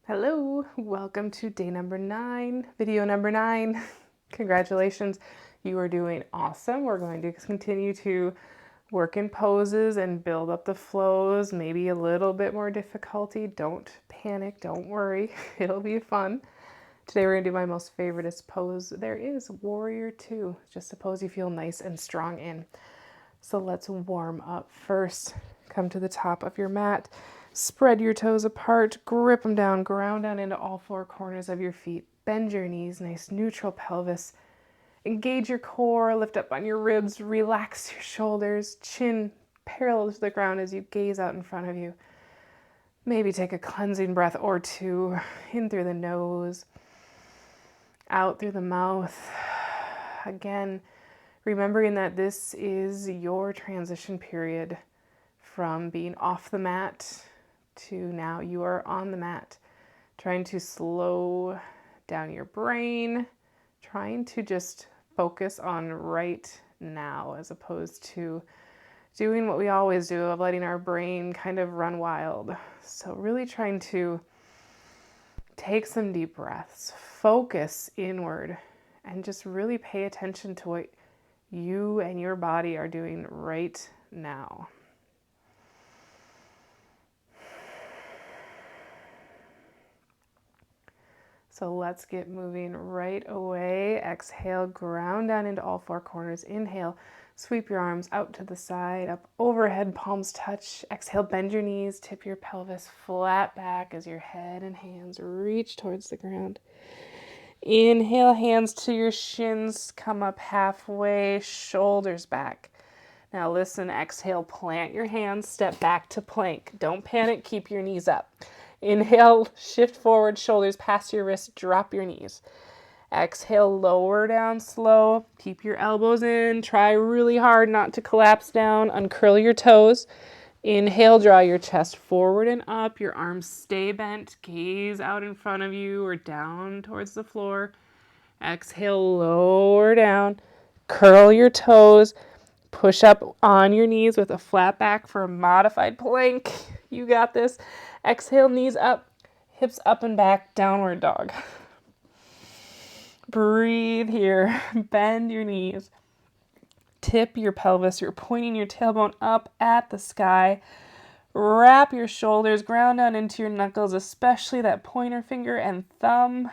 Hello, welcome to day number 9, video number 9. Congratulations, you are doing awesome. We're going to continue to work in poses and build up the flows, maybe a little bit more difficulty. Don't panic, don't worry, it'll be fun. Today we're going to do my most favoriteest pose there is, Warrior Two. Just a pose you feel nice and strong in. So let's warm up first. Come to the top of your mat. Spread your toes apart, grip them down, ground down into all 4 corners of your feet. Bend your knees, nice neutral pelvis. Engage your core, lift up on your ribs, relax your shoulders, chin parallel to the ground as you gaze out in front of you. Maybe take a cleansing breath or 2, in through the nose, out through the mouth. Again, remembering that this is your transition period from being off the mat to now you are on the mat, trying to slow down your brain, trying to just focus on right now as opposed to doing what we always do of letting our brain kind of run wild. So really trying to take some deep breaths, focus inward, and just really pay attention to what you and your body are doing right now. So let's get moving right away. Exhale, ground down into all 4 corners. Inhale, sweep your arms out to the side, up overhead, palms touch. Exhale, bend your knees, tip your pelvis flat back as your head and hands reach towards the ground. Inhale, hands to your shins, come up halfway, shoulders back. Now listen, exhale, plant your hands, step back to plank. Don't panic, keep your knees up. Inhale, shift forward, shoulders past your wrists, drop your knees. Exhale, lower down slow, keep your elbows in, try really hard not to collapse down, uncurl your toes. Inhale, draw your chest forward and up, your arms stay bent, gaze out in front of you or down towards the floor. Exhale, lower down, curl your toes, push up on your knees with a flat back for a modified plank. You got this. Exhale, knees up, hips up and back, downward dog. Breathe here. Bend your knees. Tip your pelvis. You're pointing your tailbone up at the sky. Wrap your shoulders, ground down into your knuckles, especially that pointer finger and thumb.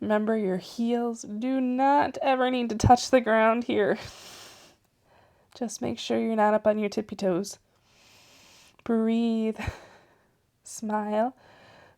Remember, your heels do not ever need to touch the ground here. Just make sure you're not up on your tippy toes. Breathe. Smile.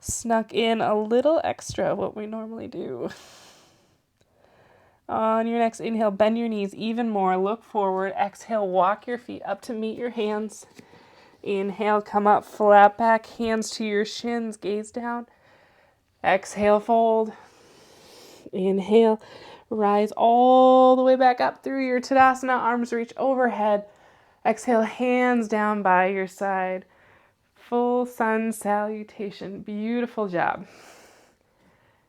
Snuck in a little extra what we normally do. On your next inhale, bend your knees even more. Look forward. Exhale, walk your feet up to meet your hands. Inhale, come up, flat back, hands to your shins, gaze down. Exhale, fold. Inhale, rise all the way back up through your Tadasana, arms reach overhead. Exhale, hands down by your side. Full sun salutation. Beautiful job.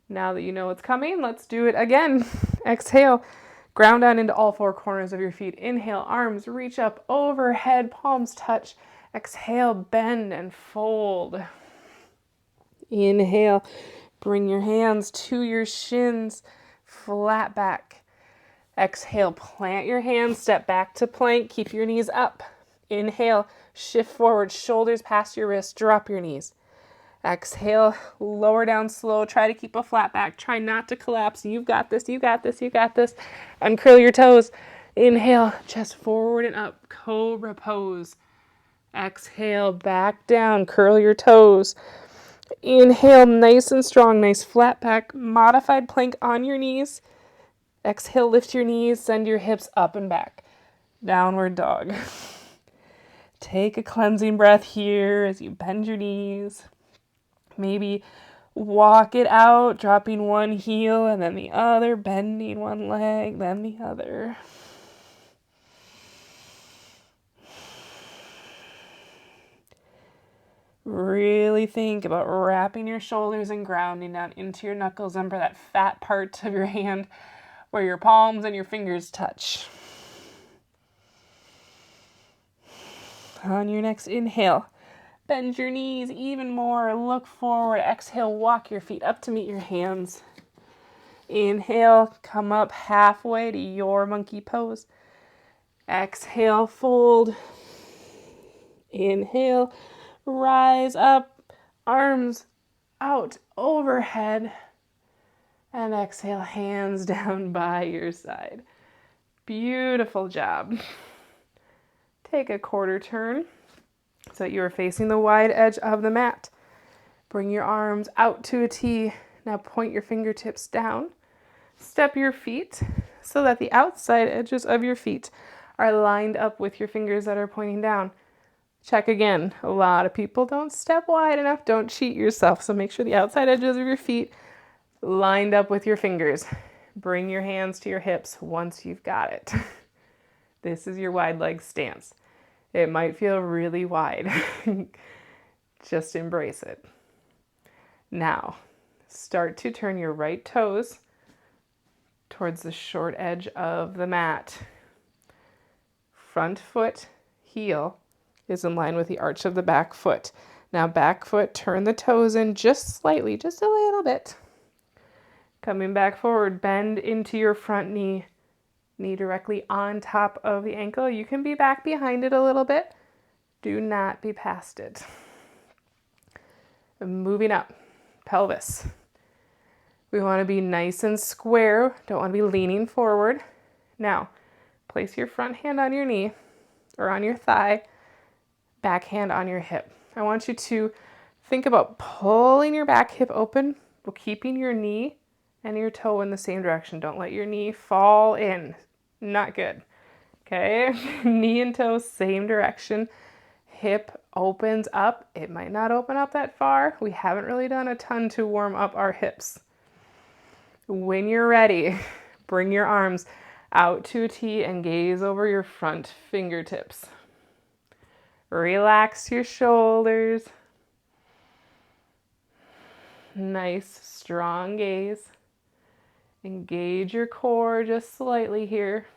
Now that you know what's coming, let's do it again. Exhale, ground down into all 4 corners of your feet. Inhale, arms reach up overhead, palms touch. Exhale, bend and fold. Inhale, bring your hands to your shins, flat back. Exhale, plant your hands, step back to plank, keep your knees up. Inhale, shift forward, shoulders past your wrists, drop your knees. Exhale, lower down slow, try to keep a flat back, try not to collapse. You've got this, you got this, you got this. Uncurl your toes. Inhale, chest forward and up, cobra pose. Exhale, back down, curl your toes. Inhale, nice and strong, nice flat back, modified plank on your knees. Exhale, lift your knees, send your hips up and back. Downward dog. Take a cleansing breath here as you bend your knees. Maybe walk it out, dropping one heel and then the other, bending one leg, then the other. Really think about wrapping your shoulders and grounding down into your knuckles, under that fat part of your hand where your palms and your fingers touch. On your next inhale, Bend your knees even more. Look forward. Exhale, walk your feet up to meet your hands. Inhale, come up halfway to your monkey pose. Exhale, fold. Inhale, rise up, arms out overhead. And exhale, hands down by your side. Beautiful job. Take a quarter turn so that you are facing the wide edge of the mat. Bring your arms out to a T. Now point your fingertips down. Step your feet so that the outside edges of your feet are lined up with your fingers that are pointing down. Check again. A lot of people don't step wide enough. Don't cheat yourself. So make sure the outside edges of your feet lined up with your fingers. Bring your hands to your hips once you've got it. This is your wide leg stance. It might feel really wide. Just embrace it. Now, start to turn your right toes towards the short edge of the mat. Front foot, heel, is in line with the arch of the back foot. Now back foot, turn the toes in just slightly, just a little bit. Coming back forward, bend into your front knee. Knee directly on top of the ankle. You can be back behind it a little bit. Do not be past it. Moving up, pelvis. We want to be nice and square. Don't want to be leaning forward. Now, place your front hand on your knee or on your thigh, back hand on your hip. I want you to think about pulling your back hip open, but keeping your knee and your toe in the same direction. Don't let your knee fall in. Not good. Okay? Knee and toe, same direction. Hip opens up. It might not open up that far. We haven't really done a ton to warm up our hips. When you're ready, bring your arms out to a T and gaze over your front fingertips. Relax your shoulders. Nice, strong gaze. Engage your core just slightly here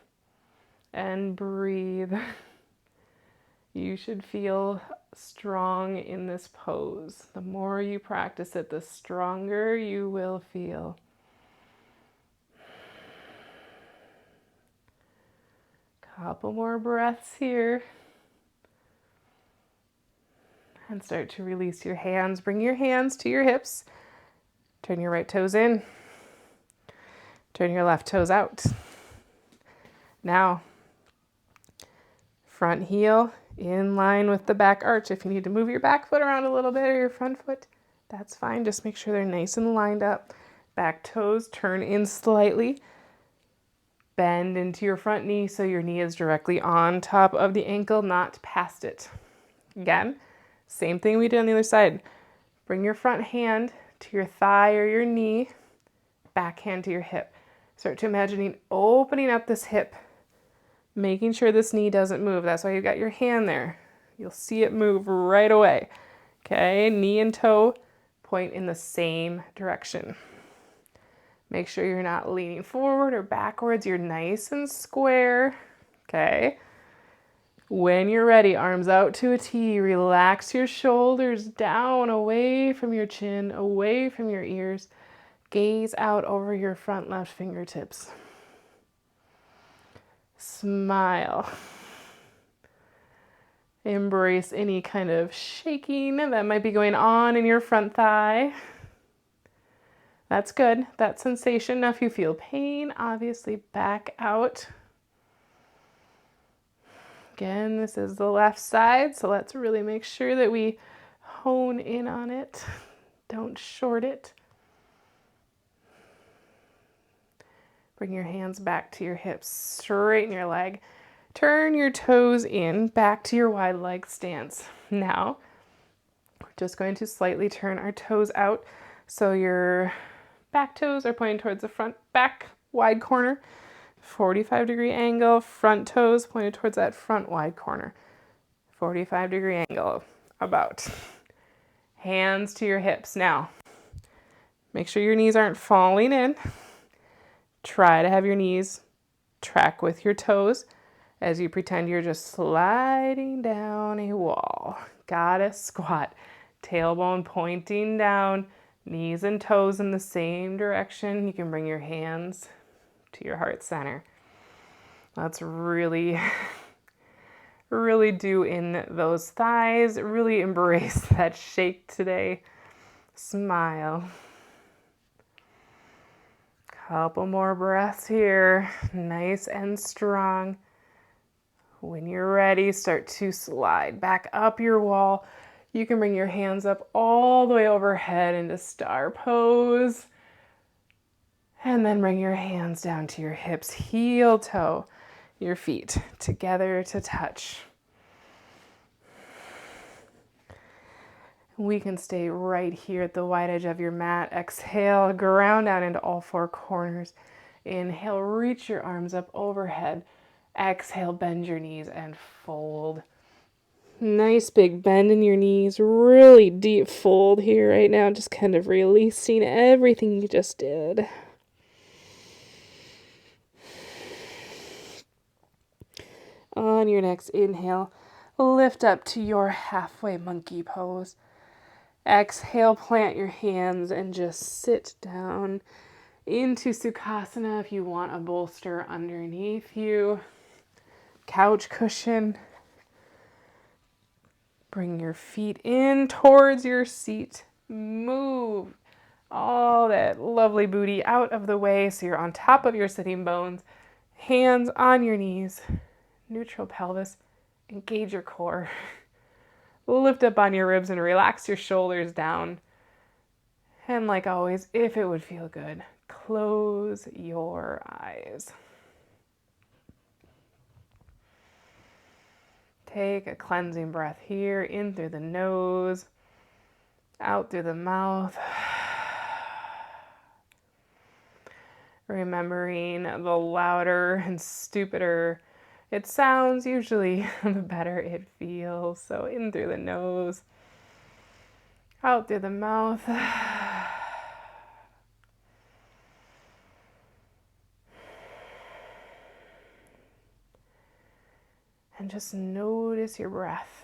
and breathe. You should feel strong in this pose. The more you practice it, the stronger you will feel. Couple more breaths here. And start to release your hands. Bring your hands to your hips. Turn your right toes in. Turn your left toes out. Now, front heel in line with the back arch. If you need to move your back foot around a little bit or your front foot, that's fine. Just make sure they're nice and lined up. Back toes turn in slightly. Bend into your front knee so your knee is directly on top of the ankle, not past it. Again, same thing we did on the other side. Bring your front hand to your thigh or your knee, back hand to your hip. Start to imagining opening up this hip, making sure this knee doesn't move. That's why you've got your hand there. You'll see it move right away. Okay, knee and toe point in the same direction. Make sure you're not leaning forward or backwards. You're nice and square. Okay. When you're ready, arms out to a T. Relax your shoulders down, away from your chin, away from your ears. Gaze out over your front left fingertips. Smile. Embrace any kind of shaking that might be going on in your front thigh. That's good, that sensation. Now if you feel pain, obviously back out. Again, this is the left side, so let's really make sure that we hone in on it. Don't short it. Bring your hands back to your hips, straighten your leg. Turn your toes in, back to your wide leg stance. Now, we're just going to slightly turn our toes out so your back toes are pointing towards the front back wide corner. 45-degree angle, front toes pointed towards that front wide corner. 45-degree angle, about. Hands to your hips. Now, make sure your knees aren't falling in. Try to have your knees track with your toes. as you pretend you're just sliding down a wall. Goddess squat, tailbone pointing down, knees and toes in the same direction. You can bring your hands to your heart center. Let's really, really do in those thighs. Really embrace that shake today. Smile. Couple more breaths here. Nice and strong. When you're ready, start to slide back up your wall. You can bring your hands up all the way overhead into star pose. And then bring your hands down to your hips, heel toe, your feet together to touch. We can stay right here at the wide edge of your mat. Exhale, ground down into all four corners. Inhale, reach your arms up overhead. Exhale, bend your knees and fold. Nice big bend in your knees, really deep fold here right now, just kind of releasing everything you just did. On your next inhale, lift up to your halfway monkey pose. Exhale, plant your hands and just sit down into Sukhasana if you want a bolster underneath you. Couch cushion. Bring your feet in towards your seat. Move all that lovely booty out of the way so you're on top of your sitting bones. Hands on your knees. Neutral pelvis. Engage your core. Lift up on your ribs and relax your shoulders down. And like always, if it would feel good, close your eyes. Take a cleansing breath here, in through the nose, out through the mouth. Remembering the louder and stupider it sounds, usually the better it feels. So in through the nose, out through the mouth. And just notice your breath.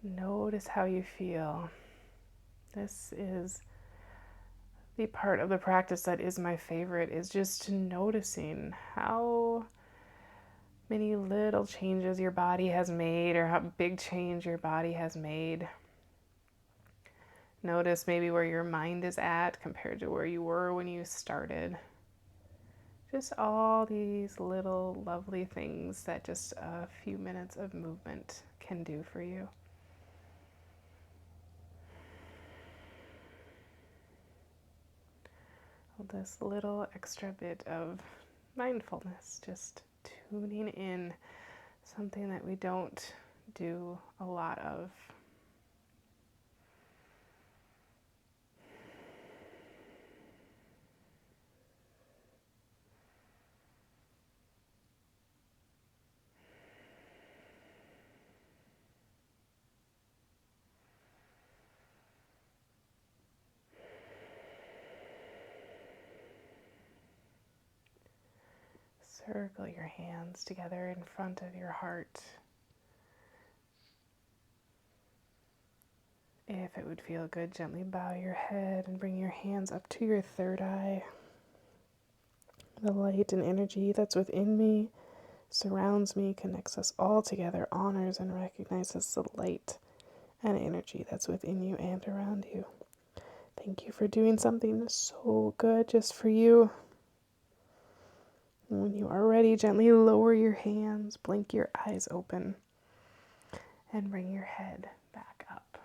Notice how you feel. This is the part of the practice that is my favorite, is just noticing how many little changes your body has made or how big change your body has made. Notice maybe where your mind is at compared to where you were when you started. Just all these little lovely things that just a few minutes of movement can do for you. This little extra bit of mindfulness, just tuning in, something that we don't do a lot of. Circle your hands together in front of your heart. If it would feel good, gently bow your head and bring your hands up to your third eye. The light and energy that's within me surrounds me, connects us all together, honors and recognizes the light and energy that's within you and around you. Thank you for doing something so good just for you. When you are ready, gently lower your hands, blink your eyes open, and bring your head back up.